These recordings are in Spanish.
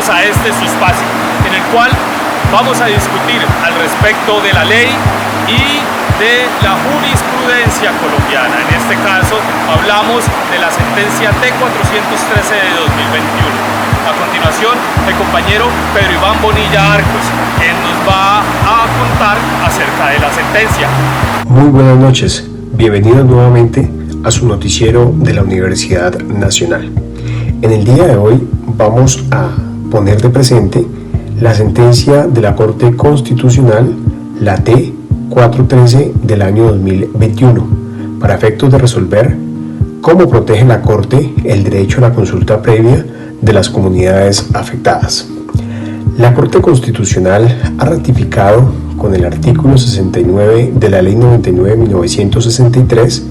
bienvenidos a este su espacio, en el cual vamos a discutir al respecto de la ley y de la jurisprudencia colombiana. En este caso hablamos de la sentencia T413 de 2021. A continuación, el compañero Pedro Iván Bonilla Arcos, quien nos va a contar acerca de la sentencia. Muy buenas noches, bienvenidos nuevamente a su noticiero de la Universidad Nacional. En el día de hoy vamos a poner de presente la sentencia de la Corte Constitucional, la T413 del año 2021, para efectos de resolver cómo protege la Corte el derecho a la consulta previa de las comunidades afectadas. La Corte Constitucional ha ratificado con el artículo 69 de la Ley 99 de 1963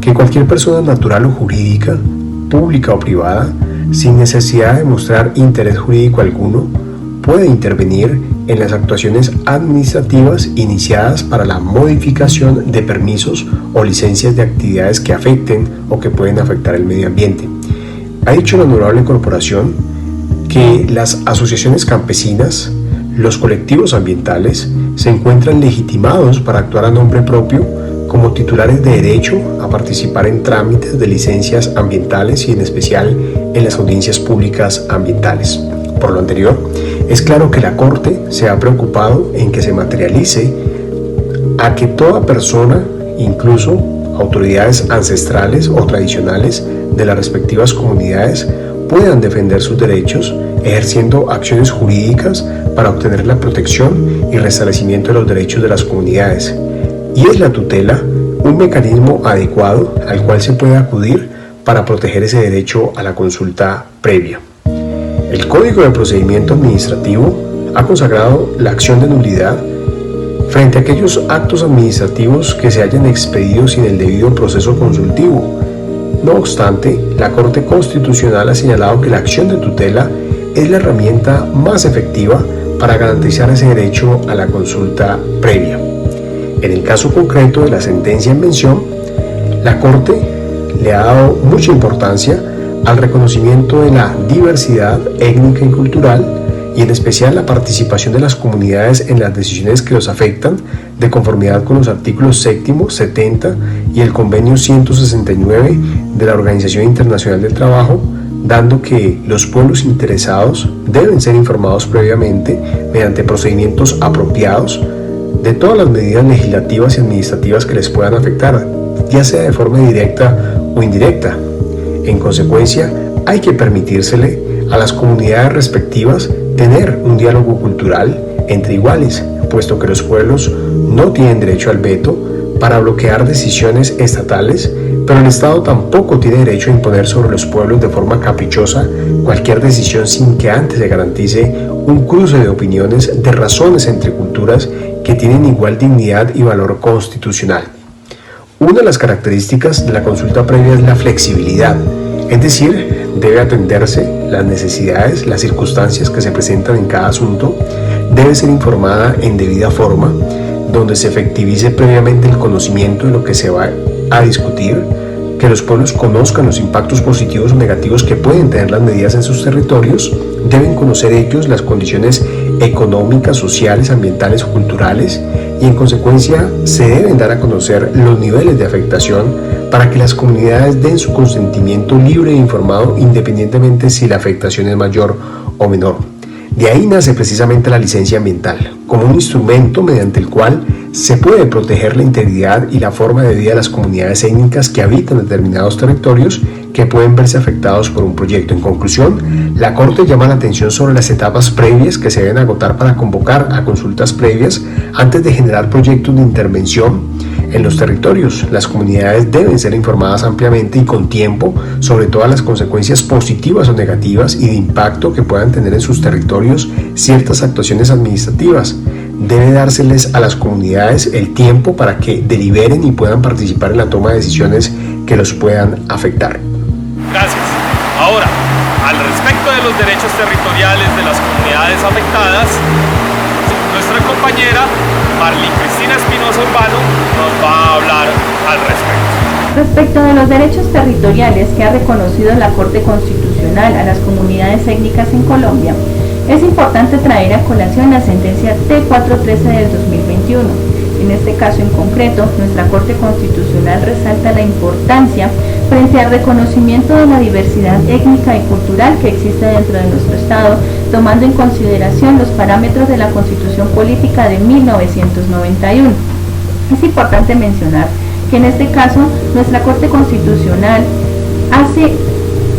que cualquier persona natural o jurídica, pública o privada, sin necesidad de mostrar interés jurídico alguno, puede intervenir en las actuaciones administrativas iniciadas para la modificación de permisos o licencias de actividades que afecten o que pueden afectar el medio ambiente. Ha dicho la honorable corporación que las asociaciones campesinas, los colectivos ambientales, se encuentran legitimados para actuar a nombre propio como titulares de derecho a participar en trámites de licencias ambientales y en especial en las audiencias públicas ambientales. Por lo anterior, es claro que la Corte se ha preocupado en que se materialice a que toda persona, incluso autoridades ancestrales o tradicionales de las respectivas comunidades, puedan defender sus derechos ejerciendo acciones jurídicas para obtener la protección y restablecimiento de los derechos de las comunidades. Y es la tutela un mecanismo adecuado al cual se puede acudir para proteger ese derecho a la consulta previa. El Código de Procedimiento Administrativo ha consagrado la acción de nulidad frente a aquellos actos administrativos que se hayan expedido sin el debido proceso consultivo. No obstante, la Corte Constitucional ha señalado que la acción de tutela es la herramienta más efectiva para garantizar ese derecho a la consulta previa. En el caso concreto de la sentencia en mención, la Corte le ha dado mucha importancia al reconocimiento de la diversidad étnica y cultural y en especial la participación de las comunidades en las decisiones que los afectan de conformidad con los artículos 7, 70 y el convenio 169 de la Organización Internacional del Trabajo, dando que los pueblos interesados deben ser informados previamente mediante procedimientos apropiados de todas las medidas legislativas y administrativas que les puedan afectar, ya sea de forma directa o indirecta. En consecuencia, hay que permitírsele a las comunidades respectivas tener un diálogo cultural entre iguales, puesto que los pueblos no tienen derecho al veto para bloquear decisiones estatales, pero el Estado tampoco tiene derecho a imponer sobre los pueblos de forma caprichosa cualquier decisión sin que antes se garantice un cruce de opiniones de razones entre culturas que tienen igual dignidad y valor constitucional. Una de las características de la consulta previa es la flexibilidad, es decir, debe atenderse las necesidades, las circunstancias que se presentan en cada asunto, debe ser informada en debida forma, donde se efectivice previamente el conocimiento de lo que se va a discutir, que los pueblos conozcan los impactos positivos o negativos que pueden tener las medidas en sus territorios, deben conocer ellos las condiciones económicas, sociales, ambientales o culturales y en consecuencia se deben dar a conocer los niveles de afectación para que las comunidades den su consentimiento libre e informado independientemente si la afectación es mayor o menor. De ahí nace precisamente la licencia ambiental, como un instrumento mediante el cual se puede proteger la integridad y la forma de vida de las comunidades étnicas que habitan determinados territorios que pueden verse afectados por un proyecto. En conclusión, la Corte llama la atención sobre las etapas previas que se deben agotar para convocar a consultas previas antes de generar proyectos de intervención en los territorios. Las comunidades deben ser informadas ampliamente y con tiempo sobre todas las consecuencias positivas o negativas y de impacto que puedan tener en sus territorios ciertas actuaciones administrativas. Debe dárseles a las comunidades el tiempo para que deliberen y puedan participar en la toma de decisiones que los puedan afectar. Gracias. Ahora, al respecto de los derechos territoriales de las comunidades afectadas, nuestra compañera Marley Cristina Espinosa Urbano nos va a hablar al respecto. Respecto de los derechos territoriales que ha reconocido la Corte Constitucional a las comunidades étnicas en Colombia, Es importante traer a colación la sentencia T413 del 2021. En este caso en concreto, nuestra Corte Constitucional resalta la importancia frente al reconocimiento de la diversidad étnica y cultural que existe dentro de nuestro Estado, tomando en consideración los parámetros de la Constitución Política de 1991. Es importante mencionar que en este caso nuestra Corte Constitucional hace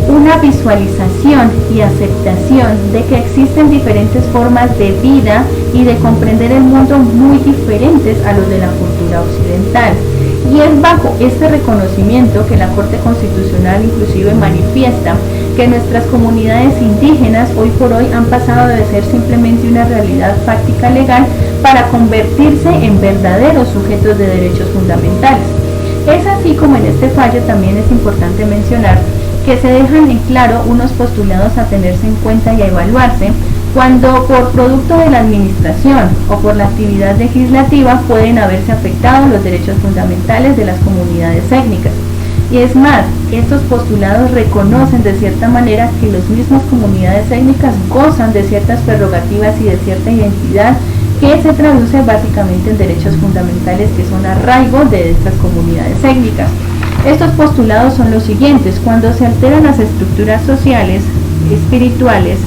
una visualización y aceptación de que existen diferentes formas de vida y de comprender el mundo muy diferentes a los de la cultura occidental. Y es bajo este reconocimiento que la Corte Constitucional inclusive manifiesta que nuestras comunidades indígenas hoy por hoy han pasado de ser simplemente una realidad fáctica legal para convertirse en verdaderos sujetos de derechos fundamentales. Es así como en este fallo también es importante mencionar que se dejan en claro unos postulados a tenerse en cuenta y a evaluarse cuando por producto de la administración o por la actividad legislativa pueden haberse afectado los derechos fundamentales de las comunidades étnicas. Y es más, estos postulados reconocen de cierta manera que las mismas comunidades étnicas gozan de ciertas prerrogativas y de cierta identidad que se traduce básicamente en derechos fundamentales que son arraigo de estas comunidades étnicas. Estos postulados son los siguientes: cuando se alteran las estructuras sociales, espirituales,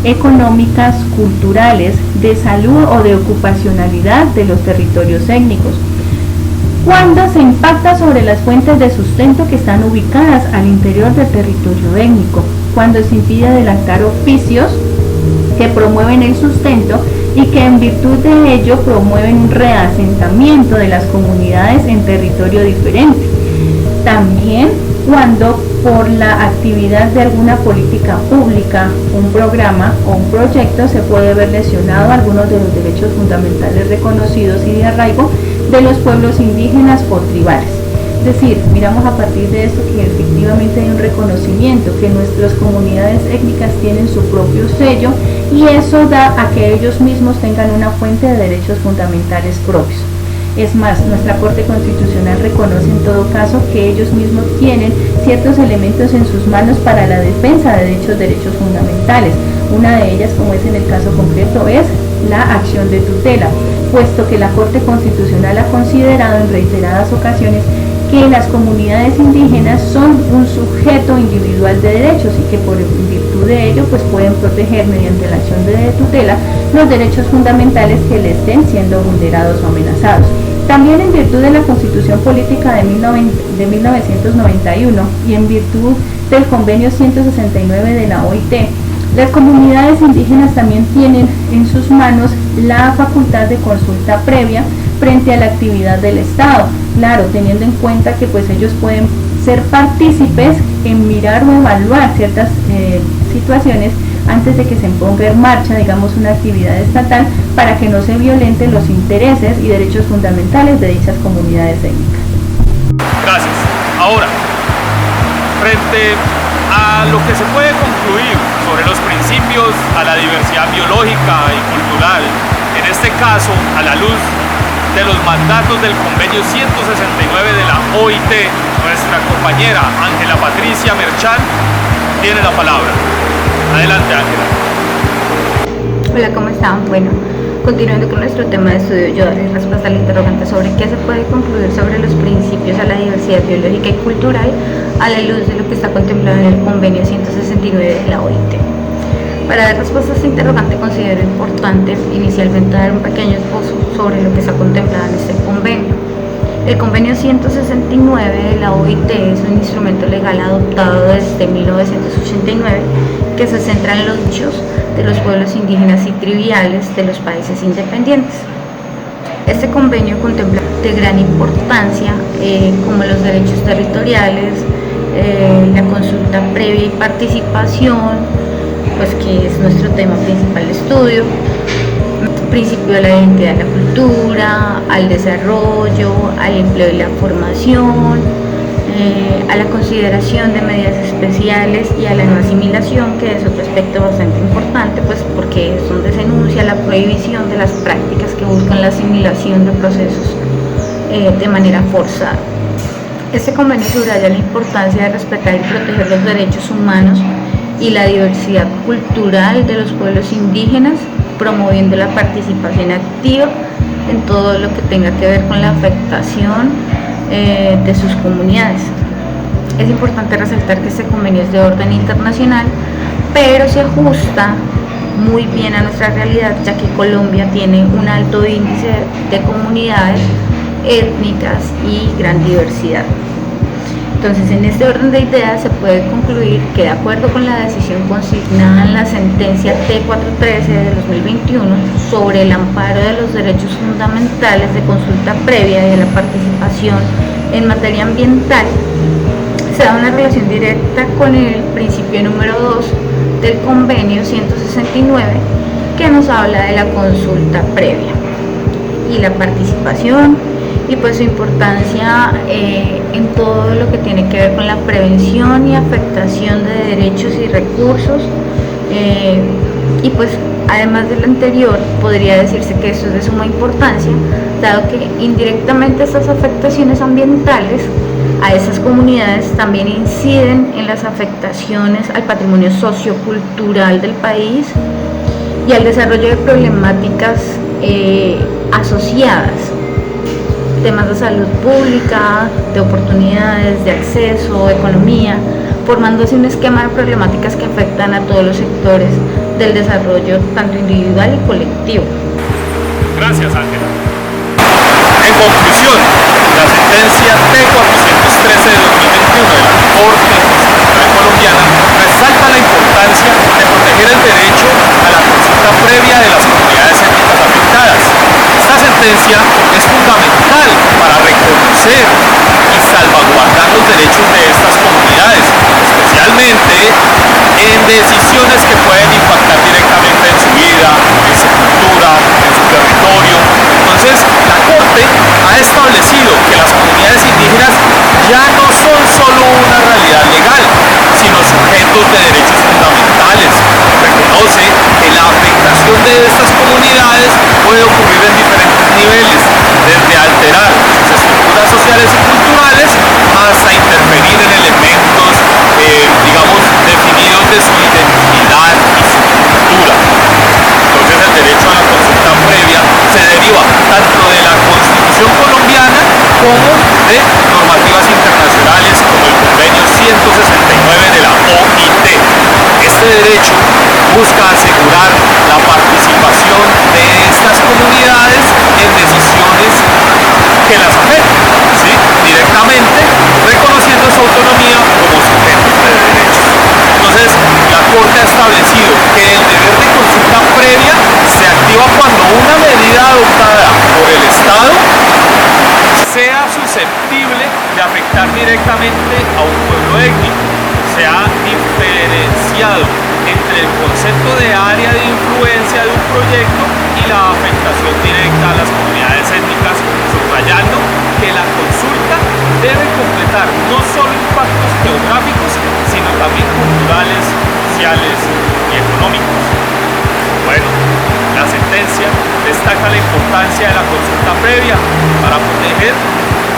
económicas, culturales, de salud o de ocupacionalidad de los territorios étnicos, cuando se impacta sobre las fuentes de sustento que están ubicadas al interior del territorio étnico, cuando se impide adelantar oficios que promueven el sustento y que en virtud de ello promueven un reasentamiento de las comunidades en territorio diferente. También cuando por la actividad de alguna política pública, un programa o un proyecto se puede ver lesionado algunos de los derechos fundamentales reconocidos y de arraigo de los pueblos indígenas o tribales. Es decir, miramos a partir de esto que efectivamente hay un reconocimiento, que nuestras comunidades étnicas tienen su propio sello y eso da a que ellos mismos tengan una fuente de derechos fundamentales propios. Es más, nuestra Corte Constitucional reconoce en todo caso que ellos mismos tienen ciertos elementos en sus manos para la defensa de dichos derechos fundamentales. Una de ellas, como es en el caso concreto, es la acción de tutela, puesto que la Corte Constitucional ha considerado en reiteradas ocasiones que las comunidades indígenas son un sujeto individual de derechos y que por virtud de ello pues pueden proteger mediante la acción de tutela los derechos fundamentales que le estén siendo vulnerados o amenazados. También en virtud de la Constitución Política de 1991 y en virtud del Convenio 169 de la OIT, las comunidades indígenas también tienen en sus manos la facultad de consulta previa frente a la actividad del Estado, claro, teniendo en cuenta que pues ellos pueden ser partícipes en mirar o evaluar ciertas situaciones antes de que se ponga en marcha, digamos, una actividad estatal para que no se violenten los intereses y derechos fundamentales de dichas comunidades étnicas. Gracias. Ahora, frente a lo que se puede concluir sobre los principios a la diversidad biológica y cultural, en este caso a la luz de los mandatos del Convenio 169 de la OIT, nuestra compañera Ángela Patricia Merchán tiene la palabra. Adelante, Ángela. Hola, ¿cómo están? Bueno, continuando con nuestro tema de estudio, yo daré respuesta al interrogante sobre qué se puede concluir sobre los principios a la diversidad biológica y cultural a la luz de lo que está contemplado en el Convenio 169 de la OIT. Para dar respuesta a este interrogante considero importante inicialmente dar un pequeño esbozo sobre lo que está contemplado en este convenio. El Convenio 169 de la OIT es un instrumento legal adoptado desde 1989 que se centra en los derechos de los pueblos indígenas y tribales de los países independientes. Este convenio contempla de gran importancia como los derechos territoriales, la consulta previa y participación, pues que es nuestro tema principal de estudio, principio de la identidad de la cultura, al desarrollo, al empleo y la formación, a la consideración de medidas especiales y a la no asimilación, que es otro aspecto bastante importante, pues porque es donde se enuncia la prohibición de las prácticas que buscan la asimilación de procesos de manera forzada. Este convenio subraya la importancia de respetar y proteger los derechos humanos y la diversidad cultural de los pueblos indígenas, promoviendo la participación activa en todo lo que tenga que ver con la afectación de sus comunidades. Es importante resaltar que este convenio es de orden internacional, pero se ajusta muy bien a nuestra realidad, ya que Colombia tiene un alto índice de comunidades étnicas y gran diversidad. Entonces, en este orden de ideas se puede concluir que, de acuerdo con la decisión consignada en la sentencia T413 de 2021 sobre el amparo de los derechos fundamentales de consulta previa y de la participación en materia ambiental, se da una relación directa con el principio número 2 del convenio 169, que nos habla de la consulta previa y la participación, y pues su importancia en todo lo que tiene que ver con la prevención y afectación de derechos y recursos, y pues además de lo anterior podría decirse que esto es de suma importancia, dado que indirectamente estas afectaciones ambientales a esas comunidades también inciden en las afectaciones al patrimonio sociocultural del país y al desarrollo de problemáticas asociadas, temas de salud pública, de oportunidades, de acceso, economía, formando así un esquema de problemáticas que afectan a todos los sectores del desarrollo, tanto individual y colectivo. Gracias, Ángela. En conclusión, la sentencia T413 de 2021 de la Corte Constitucional Colombiana resalta la importancia de proteger el derecho a la consulta previa de las comunidades étnicas afectadas. Esta sentencia es fundamental para reconocer y salvaguardar los derechos de estas comunidades, especialmente en decisiones que pueden impactar directamente en su vida, en su cultura, en su territorio. Entonces, la Corte ha establecido que las comunidades indígenas ya no son solo una realidad legal, sino sujetos de derechos fundamentales. Reconoce que la afectación de estas comunidades puede ocurrir en diferentes niveles, desde alterar sus estructuras sociales y culturales hasta interferir en elementos, digamos, definidos de su identidad y su cultura. Entonces, el derecho a la consulta previa se deriva tanto de la Constitución colombiana como de normativas internacionales como el Convenio 169 de la OIT. Este derecho busca asegurar la participación de estas comunidades en decisiones que las afectan, ¿sí?, directamente, reconociendo su autonomía como sujetos de derechos. Entonces, la Corte ha establecido que el deber de consulta previa se activa cuando una medida adoptada por el Estado sea susceptible de afectar directamente a un pueblo étnico. Se ha diferenciado entre el concepto de área de influencia de un proyecto y la afectación directa a las comunidades étnicas, subrayando que la consulta debe completar no solo impactos geográficos, sino también culturales, sociales y económicos. Bueno, la sentencia destaca la importancia de la consulta previa para proteger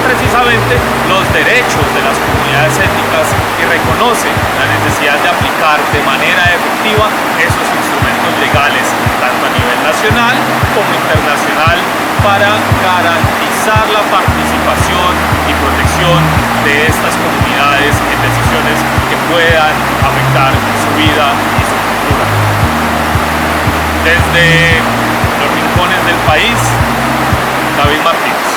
precisamente los derechos de las comunidades étnicas y reconoce la necesidad de aplicar de manera efectiva esos instrumentos legales, tanto a nivel nacional como internacional, para garantizar la participación y protección de estas comunidades en decisiones que puedan afectar su vida y su cultura. Desde los rincones del país, David Martínez.